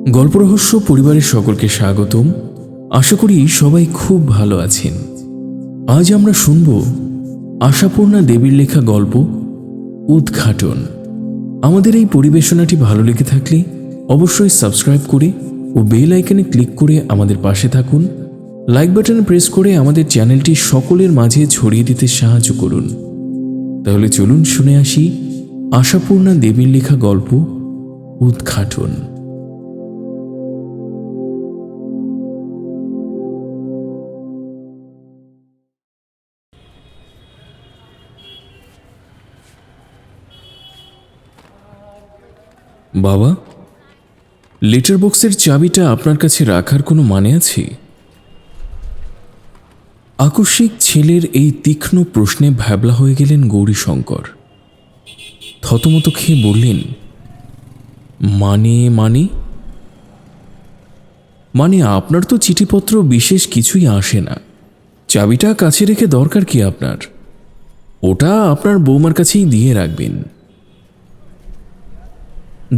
গল্পরহস্য পরিবারের সকলকে স্বাগতম। আশা করি সবাই খুব ভালো আছেন। আজ আমরা শুনব আশাপূর্ণা দেবীর লেখা গল্প উদ্ঘাটন। আমাদের এই পরিবেশনাটি ভালো লেগে থাকলে অবশ্যই সাবস্ক্রাইব করে ও বেল আইকনে ক্লিক করে আমাদের পাশে থাকুন। লাইক বাটনে প্রেস করে আমাদের চ্যানেলটি সকলের মাঝে ছড়িয়ে দিতে সাহায্য করুন। তাহলে চলুন শুনে আসি আশাপূর্ণা দেবীর লেখা গল্প উদ্ঘাটন। বাবা, লেটার বক্সের চাবিটা আপনার কাছে রাখার কোনো মানে আছে? আকস্মিক ছেলের এই তীক্ষ্ণ প্রশ্নে ভ্যাবলা হয়ে গেলেন গৌরীশঙ্কর। থতমত খেয়ে বললেন, মানে মানে আপনার তো চিঠিপত্র বিশেষ কিছুই আসে না। চাবিটা কাছে রেখে দরকার কি আপনার? ওটা আপনার বৌমার কাছেই দিয়ে রাখবেন।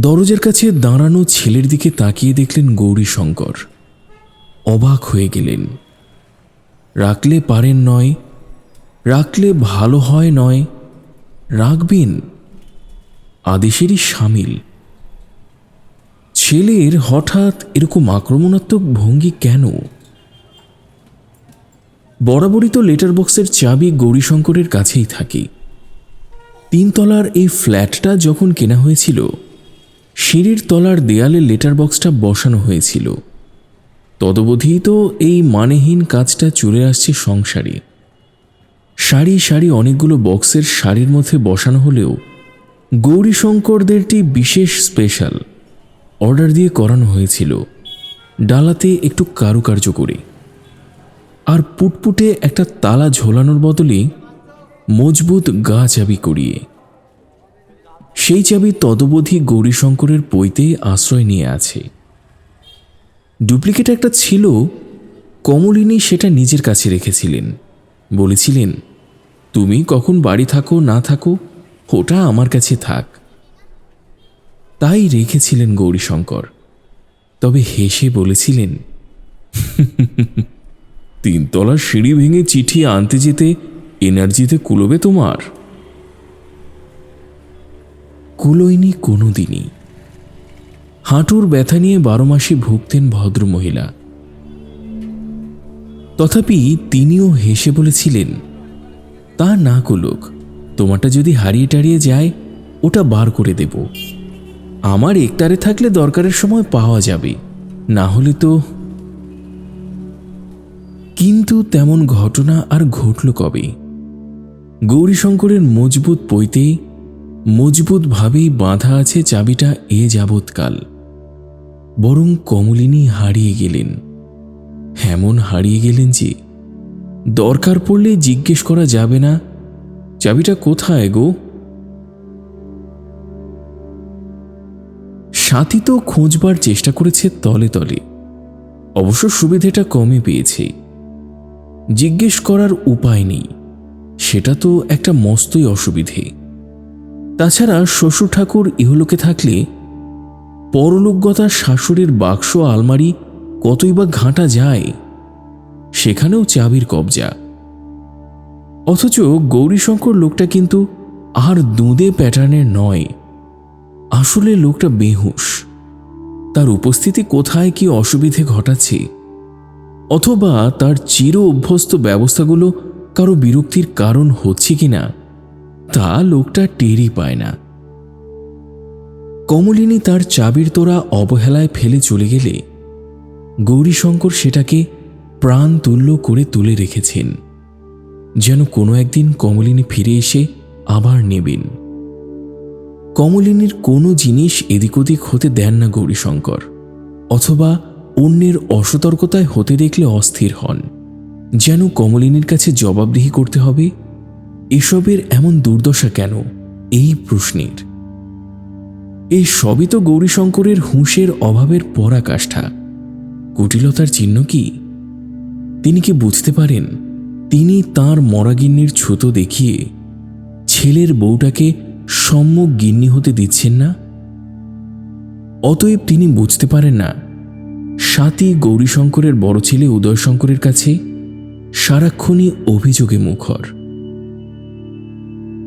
দরজার কাছে দাঁড়ানো ছেলের দিকে তাকিয়ে দেখলেন গৌরীশঙ্কর। অবাক হয়ে গেলেন। রাখলে পারেন নয়, রাখলে ভালো হয় নয়, রাখবেন, আদেশেরই সামিল। ছেলের হঠাৎ এরকম আক্রমণাত্মক ভঙ্গি কেন? বরাবরই তো লেটার বক্সের চাবি গৌরীশঙ্করের কাছেই থাকে। 3 তলার এই ফ্ল্যাটটা যখন কেনা হয়েছিল, সিঁড়ির তলার দেয়ালে লেটার বক্সটা বসানো হয়েছিল। তদবধি তো এই মানেহীন কাজটা চলে আসছে সংসারে। সারি সারি অনেকগুলো বক্সের সারির মধ্যে বসানো হলেও গৌরীশঙ্করদেরটি বিশেষ স্পেশাল অর্ডার দিয়ে করানো হয়েছিল, ডালাতে একটু কারুকার্য করে। আর পুটপুটে একটা তালা ঝোলানোর বদলে মজবুত গা চাবি করিয়ে। সেই চাবি তদবধি গৌরীশঙ্করের পৈতে আশ্রয় নিয়ে আছে। ডুপ্লিকেট একটা ছিল, কমলিনী সেটা নিজের কাছে রেখেছিলেন। বলেছিলেন, তুমি কখন বাড়ি থাকো না থাকো, ওটা আমার কাছে থাক। তাই রেখেছিলেন গৌরীশঙ্কর। তবে হেসে বলেছিলেন, 3 তলার সিঁড়ি ভেঙে চিঠি আনতে যেতে এনার্জিতে কুলোবে তোমার? কুলোয়নি কোনোদিনই। হাঁটুর ব্যথা নিয়ে 12 মাসে ভুগতেন ভদ্রমহিলা। তথাপি তিনিও হেসে বলেছিলেন, তা না কুলুক, তোমারটা যদি হারিয়ে টারিয়ে যায় ওটা বার করে দেব। আমার একটারে থাকলে দরকারের সময় পাওয়া যাবে, না হলে তো। কিন্তু তেমন ঘটনা আর ঘটল কবে? গৌরীশঙ্করের মজবুত পৈতে মজবুতভাবেই বাঁধা আছে চাবিটা এ যাবৎকাল। বরং কমলিনী হারিয়ে গেলেন। এমন হারিয়ে গেলেন যে দরকার পড়লে জিজ্ঞেস করা যাবে না, চাবিটা কোথায় গো? সাথী তো খোঁজবার চেষ্টা করেছে তলে তলে, অবশ্য সুবিধেটা কমই পেয়েছে। জিজ্ঞেস করার উপায় নেই, সেটা তো একটা মস্তই অসুবিধে। তাছাড়া শ্বশুর ঠাকুর ইহলোকে থাকলে পরলোকগতা শাশুড়ির বাক্স আলমারি কতই বা ঘাঁটা যায়, সেখানেও চাবির কবজা। অথচ গৌরীশঙ্কর লোকটা কিন্তু আর দুঁদে প্যাটার্নের নয়। আসলে লোকটা বেহুঁশ। তার উপস্থিতি কোথায় কি অসুবিধে ঘটাচ্ছে, অথবা তার চির অভ্যস্ত ব্যবস্থাগুলো কারো বিরক্তির কারণ হচ্ছে কিনা, তা লোকটা টেরই পায় না। কমলিনী তার চাবির তোড়া অবহেলায় ফেলে চলে গেলে গৌরীশঙ্কর সেটাকে প্রাণ তুল্য করে তুলে রেখেছেন, যেন কোনো একদিন কমলিনী ফিরে এসে আবার নেবেন। কমলিনীর কোনো জিনিস এদিক ওদিক হতে দেন না গৌরীশঙ্কর, অথবা অন্যের অসতর্কতায় হতে দেখলে অস্থির হন, যেন কমলিনীর কাছে জবাবদিহি করতে হবে। এসবের এমন দুর্দশা কেন, এই প্রশ্নের। এই সবই তো গৌরীশঙ্করের হুঁশের অভাবের পরাকাষ্ঠা। কুটিলতার চিহ্ন কি? তিনি কি বুঝতে পারেন তিনি তাঁর মরাগিন্নির ছুতো দেখিয়ে ছেলের বউটাকে সম্যক গিন্নি হতে দিচ্ছেন না? অতএব তিনি বুঝতে পারেন না স্বাতী গৌরীশঙ্করের বড় ছেলে উদয়শঙ্করের কাছে সারাক্ষণই অভিযোগে মুখর।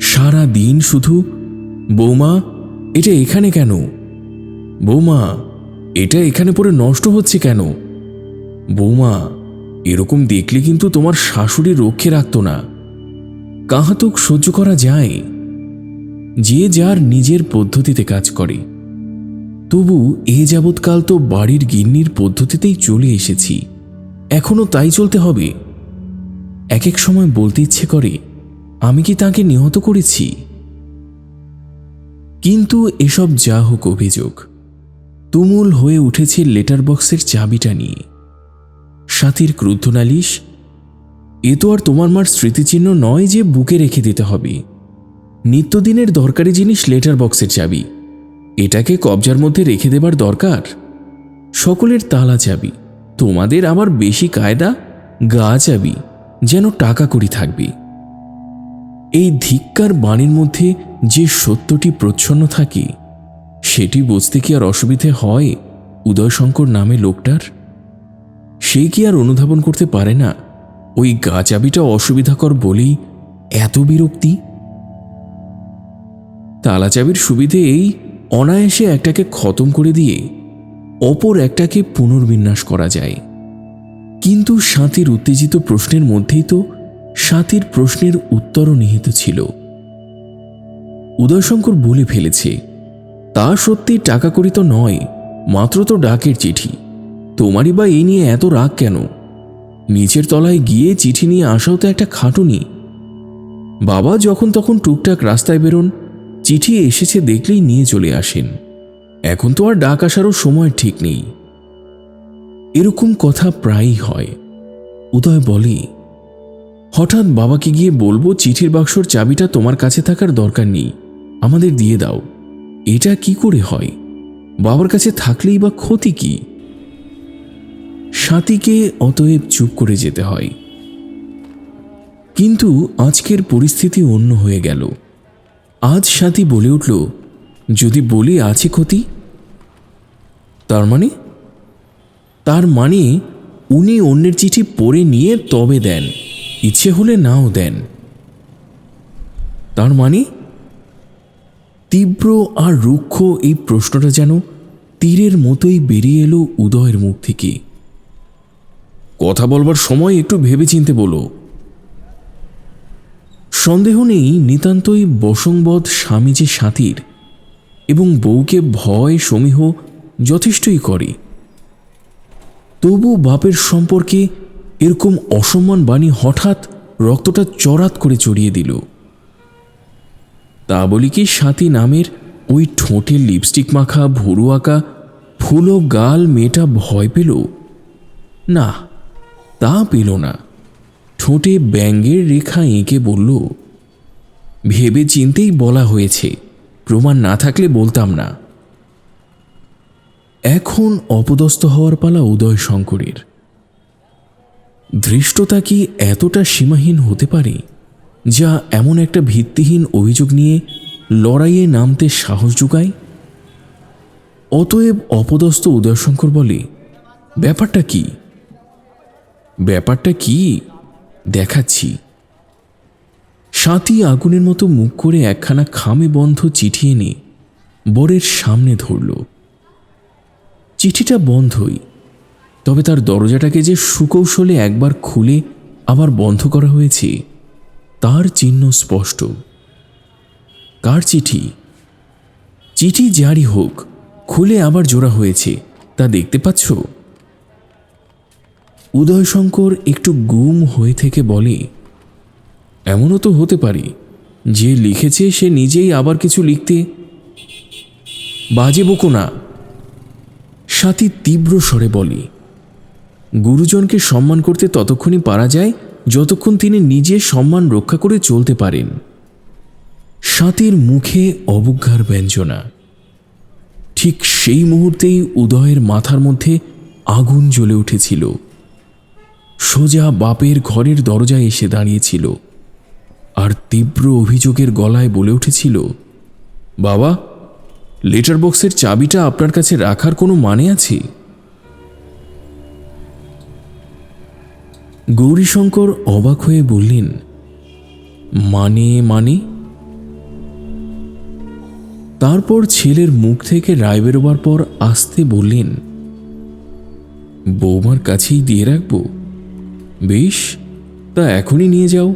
সারা দিন শুধু বৌমা এটা এখানে কেন, বৌমা এটা এখানে পড়ে নষ্ট হচ্ছে কেন, বৌমা এরকম দেখলে কিন্তু তোমার শাশুড়ি রক্ষে রাখত না। কাহাতুক সহ্য করা যায়, যে যার নিজের পদ্ধতিতে কাজ করে। তবু এ যাবৎকাল তো বাড়ির গিন্নির পদ্ধতিতেই চলে এসেছি, এখনো তাই চলতে হবে। এক এক সময় বলতে ইচ্ছে করে আমি কি তাকে নিহত করেছি। কিন্তু এসব যা হোক অভিযোগ, তুমুল হয়ে উঠেছে লেটার বক্সের চাবিটা নিয়ে। স্বাতীর ক্রুদ্ধ নালিশ, এ তো আর তোমার মার স্মৃতিচিহ্ন নয় যে বুকে রেখে দিতে হবে। নিত্যদিনের দরকারি জিনিস লেটার বক্সের চাবি, এটাকে কবজার মধ্যে রেখে দেবার দরকার? সকলের তালা চাবি, তোমাদের আবার বেশি কায়দা গা চাবি, যেন টাকা কড়ি থাকবে। এই ধিক্কার বাণীর মধ্যে যে সত্যটি প্রচ্ছন্ন থাকে সেটি বুঝতে কি আর অসুবিধে হয় উদয়শঙ্কর নামে লোকটার? সে কি আর অনুধাবন করতে পারে না ওই গা চাবিটা অসুবিধাকর বলেই এত বিরক্তি? তালা চাবির সুবিধে এই, অনায়াসে একটাকে খতম করে দিয়ে অপর একটাকে পুনর্বিন্যাস করা যায়। কিন্তু স্বাতীর উত্তেজিত প্রশ্নের মধ্যেই তো স্বাতীর প্রশ্নের উত্তরও নিহিত ছিল। উদয়শঙ্কর বলে ফেলেছে, তা সত্যি টাকা করি তো নয়, মাত্র তো ডাকের চিঠি। তোমারই বা এই নিয়ে এত রাগ কেন? নিচের তলায় গিয়ে চিঠি নিয়ে আসাও তো একটা খাটুনি। বাবা যখন তখন টুকটাক রাস্তায় বেরোন, চিঠি এসেছে দেখলেই নিয়ে চলে আসেন। এখন তো আর ডাক আসারও সময় ঠিক নেই। এরকম কথা প্রায়ই হয়। উদয় বলে, হঠাৎ বাবাকে গিয়ে বলবো চিঠির বাক্সর চাবিটা তোমার কাছে থাকার দরকার নেই, আমাদের দিয়ে দাও। এটা কি করে হয়? বাবার কাছে থাকলেই বা ক্ষতি কি? স্বাতীকে অতএব চুপ করে যেতে হয়। কিন্তু আজকের পরিস্থিতি অন্য হয়ে গেল। আজ স্বাতী বলে উঠল, যদি বলি আছে ক্ষতি? তার মানে উনি অন্যের চিঠি পড়ে নিয়ে তবে দেন, ইচ্ছে হলে নাও দেন। তার মানে? তীব্র আর রুক্ষ এই প্রশ্নটা যেন তীরের মতোই বেরিয়ে এলো উদয়ের মুখ থেকে। কথা বলবার সময় একটু ভেবেচিন্তে বলো। সন্দেহ নেই নিতান্তই বশংবদ স্বামী যে স্বাতীর, এবং বউকে ভয় সমীহ যথেষ্টই করে। তবু বাপের সম্পর্কে এরকম অসম্মান বাণী হঠাৎ রক্তটা চড়াত করে চড়িয়ে দিল। তা বলি কি স্বাতী নামের ওই ঠোঁটে লিপস্টিক মাখা ভুরু আঁকা ফুলো গাল মেয়েটা ভয় পেল? না, তা পেল না। ঠোঁটে ব্যঙ্গের রেখা এঁকে বলল, ভেবে চিন্তেই বলা হয়েছে, প্রমাণ না থাকলে বলতাম না। এখন অপদস্থ হওয়ার পালা উদয়শঙ্করের। ধৃষ্টতা কি এতটা সীমাহীন হতে পারে যা এমন একটা ভিত্তিহীন অভিযোগ নিয়ে লড়াইয়ে নামতে সাহস যোগায়? অতএব অপদস্থ উদয়শঙ্কর বলে, ব্যাপারটা কি? ব্যাপারটা কি দেখাচ্ছি। স্বাতী আগুনের মতো মুখ করে একখানা খামে বন্ধ চিঠি এনে বরের সামনে ধরল। চিঠিটা বন্ধই, তবে তার দরজাটাকে যে সুকৌশলে একবার খুলে আবার বন্ধ করা হয়েছে তার চিহ্ন স্পষ্ট। কার চিঠি? চিঠি যারই হোক, খুলে আবার জোড়া হয়েছে তা দেখতে পাচ্ছ? উদয়শঙ্কর একটু গুম হয়ে থেকে বলে, এমনও তো হতে পারে যে লিখেছে সে নিজেই আবার কিছু লিখতে। বাজে বকো না। স্বাতী তীব্র স্বরে বলে, গুরুজনকে সম্মান করতে ততক্ষণই পারা যায় যতক্ষণ তিনি নিজে সম্মান রক্ষা করে চলতে পারেন। স্বাতীর মুখে অবজ্ঞার ব্যঞ্জনা। ঠিক সেই মুহূর্তেই উদয়ের মাথার মধ্যে আগুন জ্বলে উঠেছিল। সোজা বাপের ঘরের দরজায় এসে দাঁড়িয়েছিল আর তীব্র অভিযোগের গলায় বলে উঠেছিল, বাবা, লেটার বক্সের চাবিটা আপনার কাছে রাখার কোনো মানে আছে? গৌরীশঙ্কর অবাক হয়ে বললেন, মানে? তারপর ছেলের মুখ থেকে রায় বেরোবার পর আস্তে বললেন, বৌমার কাছেই দিয়ে রাখবো? বেশ, তা এখনই নিয়ে যাও।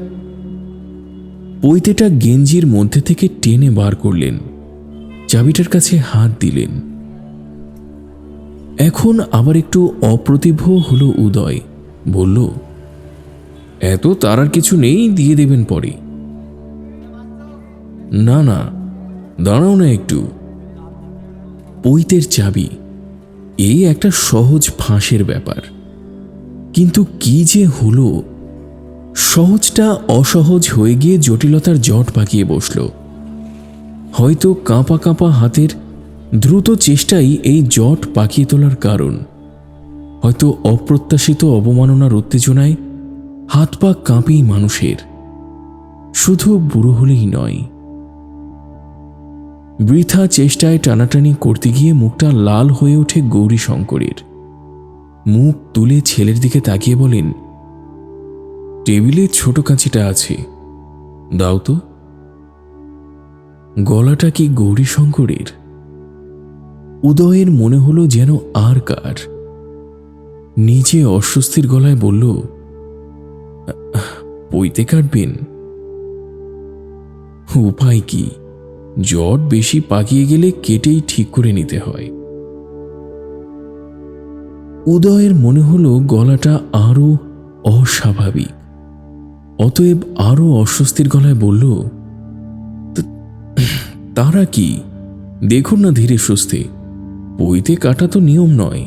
পৈতেটা গেঞ্জির মধ্যে থেকে টেনে বার করলেন, চাবিটার কাছে হাত দিলেন। এখন আবার একটু অপ্রতিভ হলো উদয়। বলল, এত তারার কিছু নেই, দিয়ে দেবেন পরে। না, দাঁড়াও না একটু। পৈতের চাবি, এই একটা সহজ ফাঁসের ব্যাপার, কিন্তু কি যে হলো, সহজটা অসহজ হয়ে গিয়ে জটিলতার জট পাকিয়ে বসল। হয়তো কাঁপা কাঁপা হাতের দ্রুত চেষ্টাই এই জট পাকিয়ে তোলার কারণ। হয়তো অপ্রত্যাশিত অবমাননার উত্তেজনায় হাত পা কাঁপেই মানুষের, শুধু বুড়ো হলেই নয়। বৃথা চেষ্টায় টানাটানি করতে গিয়ে মুখটা লাল হয়ে ওঠে গৌরীশঙ্করের। মুখ তুলে ছেলের দিকে তাকিয়ে বলেন, টেবিলে ছোট কাঁচিটা আছে, দাও তো। গলাটা কি গৌরীশঙ্করের? উদয়ের মনে হলো যেন আর কার। নিজে অস্বস্তির গলায় বলল, পৈতে কাটবেন? উপায় কি, জট বেশি পাকিয়ে গেলে কেটেই ঠিক করে নিতে হয়। উদয়ের মনে হলো গলাটা আরো অস্বাভাবিক, অতএব আরো অস্বস্তির গলায় বলল, তারা কি, দেখুন না ধীরে সুস্থে, পৈতে কাটা তো নিয়ম নয়।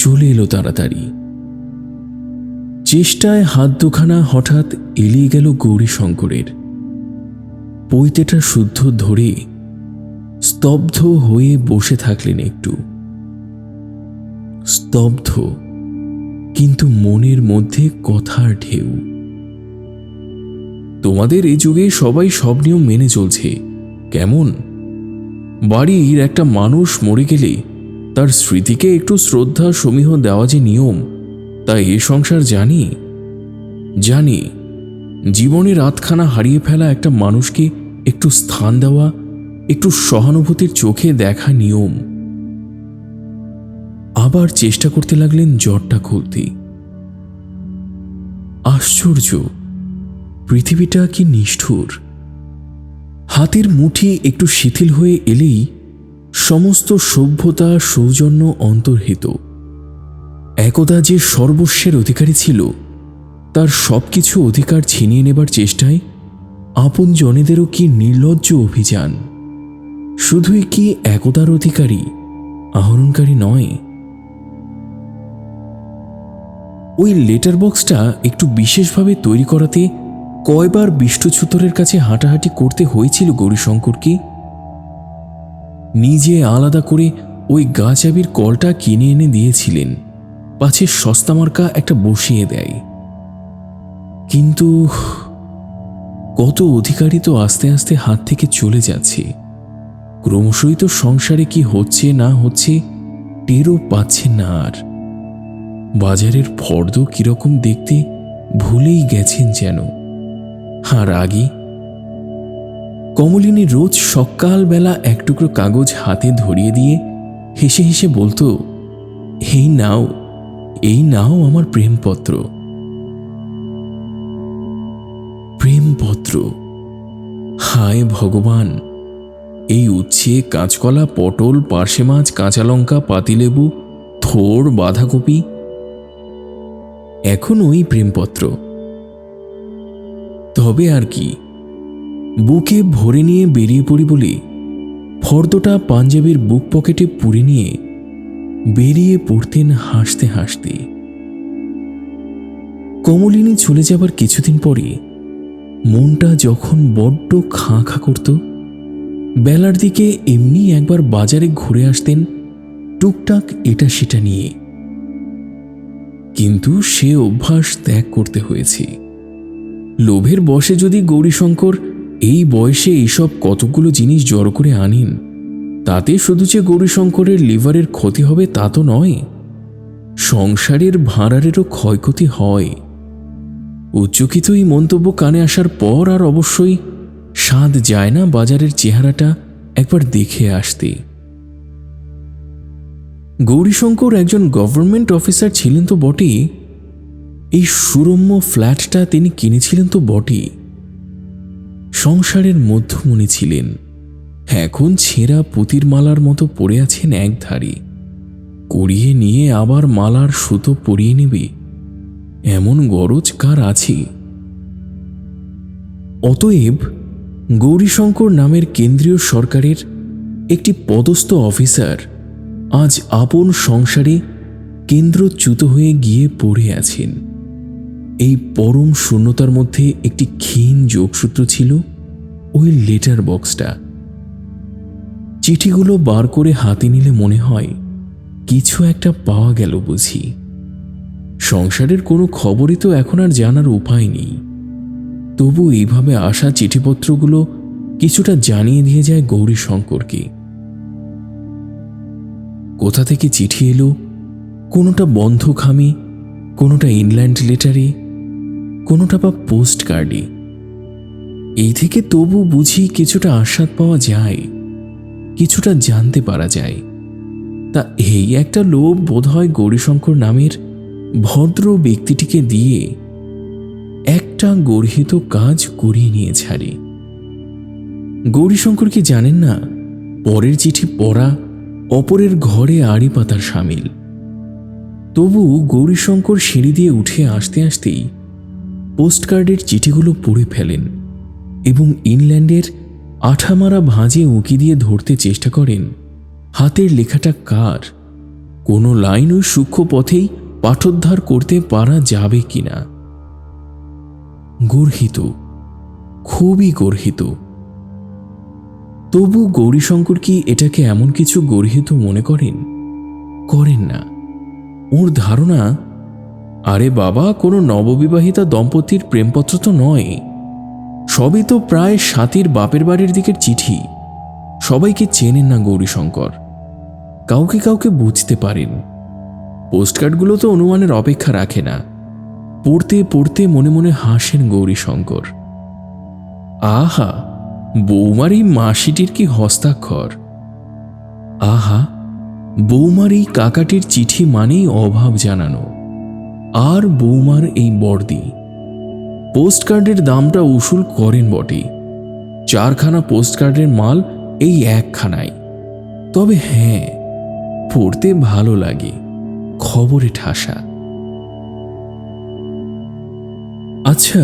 চলে এলো তাড়াতাড়ি। চেষ্টায় হাত দুখানা হঠাৎ এলিয়ে গেল গৌরীশঙ্করের। পৈতেটা শুদ্ধ ধরে স্তব্ধ হয়ে বসে থাকলেন একটু। স্তব্ধ, কিন্তু মনের মধ্যে কথার ঢেউ। তোমাদের এই যুগে সবাই সব নিয়ম মেনে চলছে, কেমন? বাড়ির একটা মানুষ মরে গেলে তার স্মৃতিকে একটু শ্রদ্ধা সমীহ দেওয়া যে নিয়ম, তা এ সংসার জানি। জীবনের আধখানা হারিয়ে ফেলা একটা মানুষকে একটু স্থান দেওয়া, একটু সহানুভূতির চোখে দেখা নিয়ম। আবার চেষ্টা করতে লাগলেন জটটা খুলতে। আশ্চর্য, পৃথিবীটা কি নিষ্ঠুর! হাতের মুঠি একটু শিথিল হয়ে এলেই সমস্ত সভ্যতা সৌজন্য অন্তর্হিত। একদা যে সর্বস্বের অধিকারী ছিল, তার সবকিছু অধিকার ছিনিয়ে নেবার চেষ্টায় আপন জনেদেরও কি নির্লজ্জ অভিযান! শুধুই কি একদার অধিকারী, আহরণকারী নয়। ওই লেটার বক্সটা একটু বিশেষভাবে তৈরি করাতে কয়বার বিষ্ণুছুতরের কাছে হাঁটাহাঁটি করতে হয়েছিল গৌরীশঙ্করকে। নিজে আলাদা করে ওই গা চাবির কলটা কিনে এনে দিয়েছিলেন, পাছে সস্তা মার্কা একটা বসিয়ে দেয়। কিন্তু কত অধিকারী তো আস্তে আস্তে হাত থেকে চলে যাচ্ছে। ক্রমশই তো সংসারে কি হচ্ছে না হচ্ছে টেরও পাচ্ছেন না আর। বাজারের ফর্দ কিরকম দেখতে ভুলেই গেছেন যেন। আর আগে কমলিনী রোজ সকালবেলা এক টুকরো কাগজ হাতে ধরিয়ে দিয়ে হেসে হেসে বলতো, এই নাও আমার প্রেমপত্র। প্রেমপত্র! হায় ভগবান! এই উচ্ছে, কাঁচকলা, পটল, পার্শে মাছ, কাঁচা লঙ্কা, পাতিলেবু, থোড়, বাঁধাকপি, এখন ওই প্রেমপত্র। তবে আর কি, বুকে ভরে নিয়ে বেরিয়ে পড়ি বলে ফর্দটা পাঞ্জাবির বুক পকেটে পুরে নিয়ে বেরিয়ে পড়তেন হাসতে হাসতে। কমলিনী চলে যাবার কিছুদিন পরে মনটা যখন বড্ড খাঁ খাঁ করত, বেলার দিকে এমনি একবার বাজারে ঘুরে আসতেন টুকটাক এটা সেটা নিয়ে। কিন্তু সে অভ্যাস ত্যাগ করতে হয়েছে। লোভের বশে যদি গৌরীশঙ্কর এই বয়সে এইসব কতগুলো জিনিস জড়ো করে আনেন, তাতে শুধু যে গৌরীশঙ্করের লিভারের ক্ষতি হবে তা তো নয়, সংসারের ভাঁড়ারেরও ক্ষয়ক্ষতি হয়। উচ্চকিত এই মন্তব্য কানে আসার পর আর অবশ্যই স্বাদ যায় না বাজারের চেহারাটা একবার দেখে আসতে। গৌরীশঙ্কর একজন গভর্নমেন্ট অফিসার ছিলেন তো বটেই, এই সুরম্য ফ্ল্যাটটা তিনি কিনেছিলেন তো বটেই। সংসারের মধ্যমণি ছিলেন, এখন ছেঁড়া পুতির মালার মতো পড়ে আছেন একধারে। করিয়ে নিয়ে আবার মালার সুতো পরিয়ে নেবে এমন গরজ কার আছে? অতএব গৌরীশঙ্কর নামের কেন্দ্রীয় সরকারের একটি পদস্থ অফিসার আজ আপন সংসারে কেন্দ্রচ্যুত হয়ে গিয়ে পড়ে আছেন। এই পরম শূন্যতার মধ্যে একটি ক্ষীণ যোগসূত্র ছিল ওই লেটার বক্সটা। চিঠিগুলো বার করে হাতে নিলে মনে হয় কিছু একটা পাওয়া গেল বুঝি। সংসারের কোনো খবরই তো এখন আর জানার উপায় নেই, তবু এইভাবে আসা চিঠিপত্রগুলো কিছুটা জানিয়ে দিয়ে যায় গৌরীশঙ্করকে। কোথা থেকে চিঠি এলো, কোনোটা বন্ধখামে, কোনোটা ইনল্যান্ড লেটারে, কোনোটা বা পোস্ট কার্ডে। এই থেকে তবু বুঝি কিছুটা আস্বাদ পাওয়া যায়, কিছুটা জানতে পারা যায়। তা এই একটা লোভ বোধহয় গৌরীশঙ্কর নামের ভদ্র ব্যক্তিটিকে দিয়ে একটা গর্হিত কাজ করিয়ে নিয়ে ছাড়ে। গৌরীশঙ্কর কি জানেন না পরের চিঠি পড়া অপরের ঘরে আড়ি পাতার সামিল? তবু গৌরীশঙ্কর সিঁড়ি দিয়ে উঠে আসতে আসতেই পোস্টকার্ডের চিঠিগুলো পড়ে ফেলেন এবং ইংল্যান্ডের আঠামারা ভাঁজে উঁকি দিয়ে ধরতে চেষ্টা করেন হাতের লেখাটা কার, কোনো লাইন ওই সূক্ষ্ম পথেই পাঠোদ্ধার করতে পারা যাবে কিনা। গর্হিত, খুবই গর্হিত। তবু গৌরীশঙ্কর কি এটাকে এমন কিছু গর্হিত মনে করেন? করেন না। ওর ধারণা, আরে বাবা, কোনো নববিবাহিতা দম্পতির প্রেমপত্র তো নয়, সবই তো প্রায় সাথীর বাপের বাড়ির দিকের চিঠি। সবাইকে চেনেন না গৌরীশঙ্কর, কাউকে কাউকে বুঝতে পারেন। পোস্টকার্ডগুলো তো অনুমানের অপেক্ষা রাখে না। পড়তে পড়তে মনে মনে হাসেন গৌরীশঙ্কর। আহা, বৌমার এই মাসিটির কি হস্তাক্ষর! আহা, বৌমার এই কাকাটির চিঠি মানেই অভাব জানানো। আর বৌমার এই বর্দি পোস্টকার্ডের দামটা উসুল করেন বটে। 4খানা পোস্টকার্ডের মাল এই একখানায়। তবে হ্যাঁ, পড়তে ভালো লাগে, খবরে ঠাসা। আচ্ছা,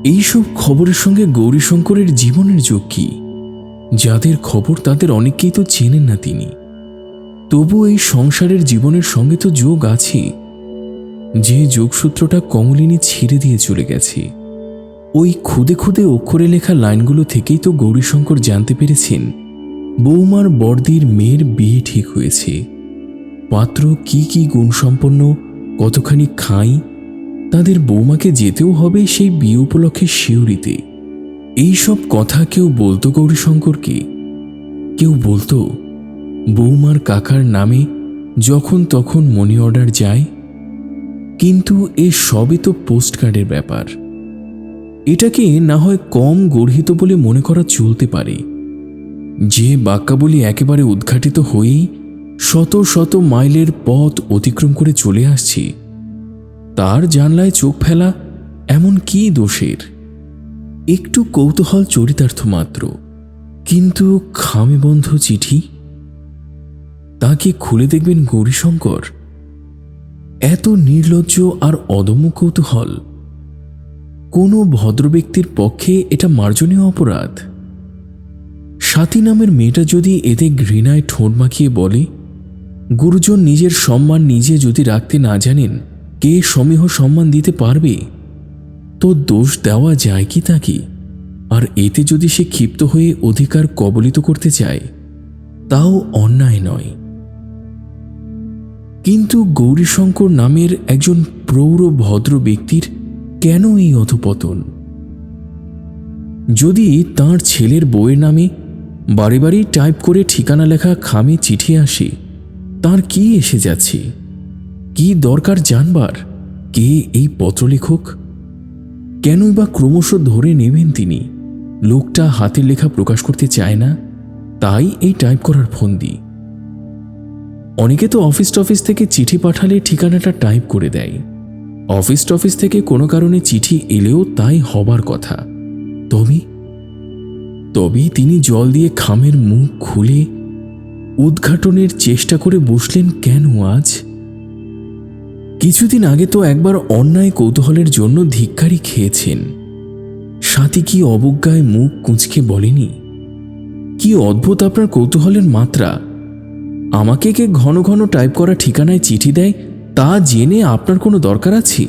এইসব খবরের সঙ্গে গৌরীশঙ্করের জীবনের যোগ কি? যাদের খবর তাদের অনেককেই তো চেনেন না তিনি, তবু এই সংসারের জীবনের সঙ্গে তো যোগ আছে। যে যোগসূত্রটা কমলিনী ছেড়ে দিয়ে চলে গেছে, ওই খুদে খুদে অক্ষরে লেখা লাইনগুলো থেকেই তো গৌরীশঙ্কর জানতে পেরেছেন বৌমার বর্দির মেয়ের বিয়ে ঠিক হয়েছে। পাত্র কি কি গুণসম্পন্ন, কতখানি খাই, তাদের বৌমাকে যেতেও হবে সেই বিয়ে উপলক্ষে শিউরিতে। এইসব কথা কেউ বলতো গৌরীশঙ্করকে? কেউ বলতো বৌমার কাকার নামে যখন তখন মানি অর্ডার যায়? কিন্তু এ সবই তো পোস্টকার্ডের ব্যাপার। এটাকে না হয় কম গর্হিত বলে মনে করা চলতে পারে। যে বাক্যাবলী একেবারে উদ্ঘাটিত হয়েই শত শত মাইলের পথ অতিক্রম করে চলে আসছি, তার জানলায় চোখ ফেলা এমন কি দোষের? একটু কৌতূহল চরিতার্থ মাত্র। কিন্তু খামেবন্ধ চিঠি, তাকে খুলে দেখবেন গৌরীশঙ্কর? এত নির্লজ্জ আর অদম্য কৌতূহল! কোনো ভদ্র ব্যক্তির পক্ষে এটা মার্জনীয় অপরাধ। স্বাতী নামের মেয়েটা যদি এতে ঘৃণায় ঠোঁট মাখিয়ে বলে, গুরুজন নিজের সম্মান নিজে যদি রাখতে না জানেন, কে সমীহ সম্মান দিতে পারবে? তো দোষ দেওয়া যায় কি তাকে? আর এতে যদি সে ক্ষিপ্ত হয়ে অধিকার কবলিত করতে চায়, তাও অন্যায় নয়। কিন্তু গৌরীশঙ্কর নামের একজন প্রৌঢ় ভদ্র ব্যক্তির কেন এই অধপতন? যদি তার ছেলের বউয়ের নামে বাড়ি বাড়ি টাইপ করে ঠিকানা লেখা খামে চিঠি আসে, তার কি এসে যাচ্ছে? কি দরকার জানবার কে এই পত্রলেখক? কেনই বা ক্রমশ ধরে নেবেন তিনি? লোকটা হাতের লেখা প্রকাশ করতে চায় না, তাই এই টাইপ করার ফন্দি। অনেকে তো অফিস টফিস থেকে চিঠি পাঠালে ঠিকানাটা টাইপ করে দেয়। অফিস টফিস থেকে কোনো কারণে চিঠি এলেও তাই হবার কথা। তবেই তিনি জল দিয়ে খামের মুখ খুলে উদ্ঘাটনের চেষ্টা করে বসলেন কেন আজ? কিছুদিন আগে তো একবার অন্যায় কৌতূহলের জন্য ধিক্কারি খেয়েছেন। সাথী কি অবজ্ঞায় মুখ কুঁচকে বলেনি, কি অদ্ভুত আপনার কৌতূহলের মাত্রা! আমাকে কে ঘন ঘন টাইপ করা ঠিকানায় চিঠি দেয় তা জেনে আপনার কোনো দরকার আছে?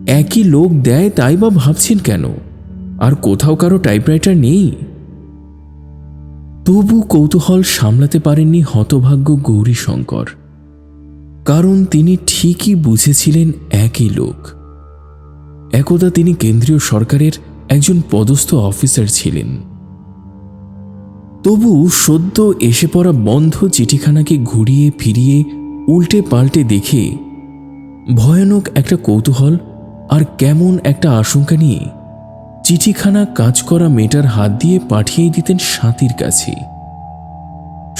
একই লোক দেয় তাই বা ভাবছেন কেন? আর কোথাও কারো টাইপরাইটার নেই? তবু কৌতূহল সামলাতে পারেননি হতভাগ্য গৌরীশঙ্কর, কারণ তিনি ঠিকই বুঝেছিলেন একই লোক। একদা তিনি কেন্দ্রীয় সরকারের একজন পদস্থ অফিসার ছিলেন। তবু সদ্য এসে পড়া বন্ধ চিঠিখানাকে ঘুরিয়ে ফিরিয়ে উল্টে পাল্টে দেখে ভয়ানক একটা কৌতূহল আর কেমন একটা আশঙ্কা নিয়ে চিঠিখানা কাজ করা মেয়েটার হাত দিয়ে পাঠিয়ে দিতেন সাথীর কাছে।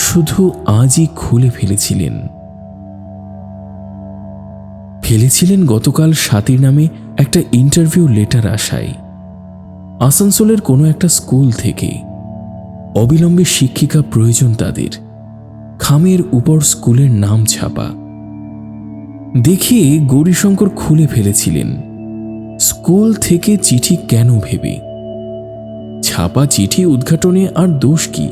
শুধু আজই খুলে ফেলেছিলেন গতকাল সাথীর নামে একটা ইন্টারভিউ লেটার আসায় আসানসোলের কোনো একটা স্কুল থেকে। অবিলম্বে শিক্ষিকা প্রয়োজন তাদের, খামের উপর স্কুলের নাম ছাপা। দেখে গৌরীশঙ্কর খুলে ফেলেছিলেন স্কুল থেকে চিঠি কেন ভেবে। ছাপা চিঠি উদ্ঘাটনে আর দোষ কি?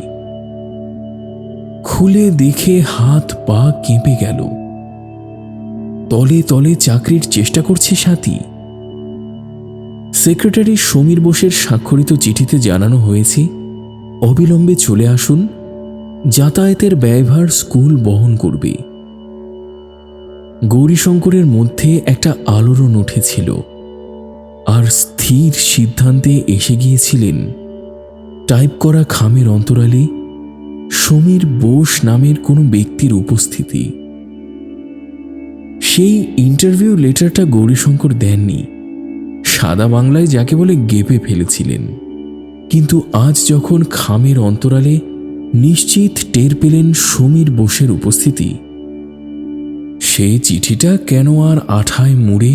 খুলে দেখে হাত পা কেঁপে গেল। তলে তলে চাকরির চেষ্টা করছে সাথী। সেক্রেটারি সমীর বোসের স্বাক্ষরিত চিঠিতে জানানো হয়েছে অবিলম্বে চলে আসুন, যাতায়াতের ব্যয়ভার স্কুল বহন করবে। গৌরীশঙ্করের মধ্যে একটা আলোড়ন উঠেছিল আর স্থির সিদ্ধান্তে এসে গিয়েছিলেন টাইপ করা খামের অন্তরালে সমীর বোস নামের কোনো ব্যক্তির উপস্থিতি। সেই ইন্টারভিউ লেটারটা গৌরীশঙ্কর দেননি, সাদা বাংলায় যাকে বলে গেপে ফেলেছিলেন। কিন্তু আজ যখন খামের অন্তরালে নিশ্চিত টের পেলেন সমীর বোসের উপস্থিতি, সেই চিঠিটা কেন আর আঠায় মুড়ে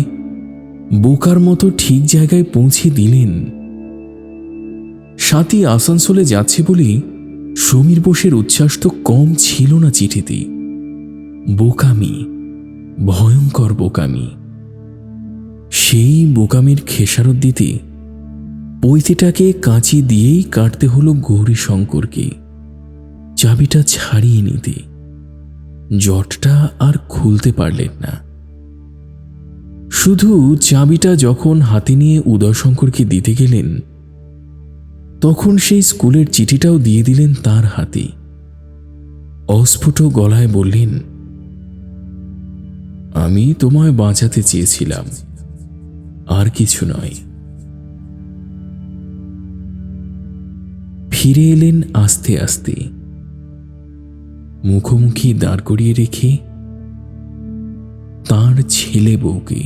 বোকার মতো ঠিক জায়গায় পৌঁছে দিলেন? সাথী আসানসোলে যাচ্ছে বলে সমীর বোসের উচ্ছ্বাস তো কম ছিল না চিঠিতে। বোকামি, ভয়ঙ্কর বোকামি। সেই বোকামির খেসারত দিতে পৈতেটাকে কাঁচি দিয়েই কাটতে হলো গৌরীশঙ্করকে, চাবিটা ছাড়িয়ে নিতে। জটটা আর খুলতে পারলেন না। শুধু চাবিটা যখন হাতে নিয়ে উদয়শঙ্করকে দিতে গেলেন, তখন সেই স্কুলের চিঠিটাও দিয়ে দিলেন তার হাতে। অস্ফুট গলায় বললেন, আমি তোমায় বাঁচাতে চেয়েছিলাম, আর কিছু নয়। ফিরে এলেন আস্তে আস্তে, মুখোমুখি দাঁড় করিয়ে রেখে তার ছেলে বউকে।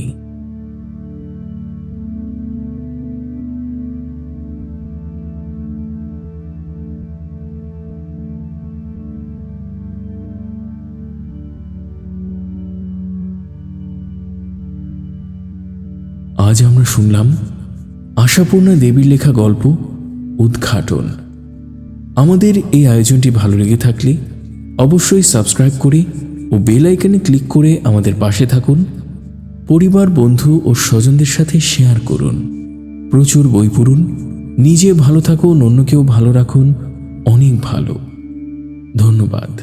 আজ আমরা শুনলাম আশাপূর্ণা দেবীর লেখা গল্প উদ্ঘাটন। আমাদের এই আয়োজনটি ভালো লেগে থাকলে অবশ্যই সাবস্ক্রাইব করে ও বেল আইকনে ক্লিক করে আমাদের পাশে থাকুন। পরিবার, বন্ধু ও স্বজনদের সাথে শেয়ার করুন। প্রচুর বই পড়ুন, নিজে ভালো থাকুন, অন্যকেও ভালো রাখুন। অনেক ভালো। ধন্যবাদ।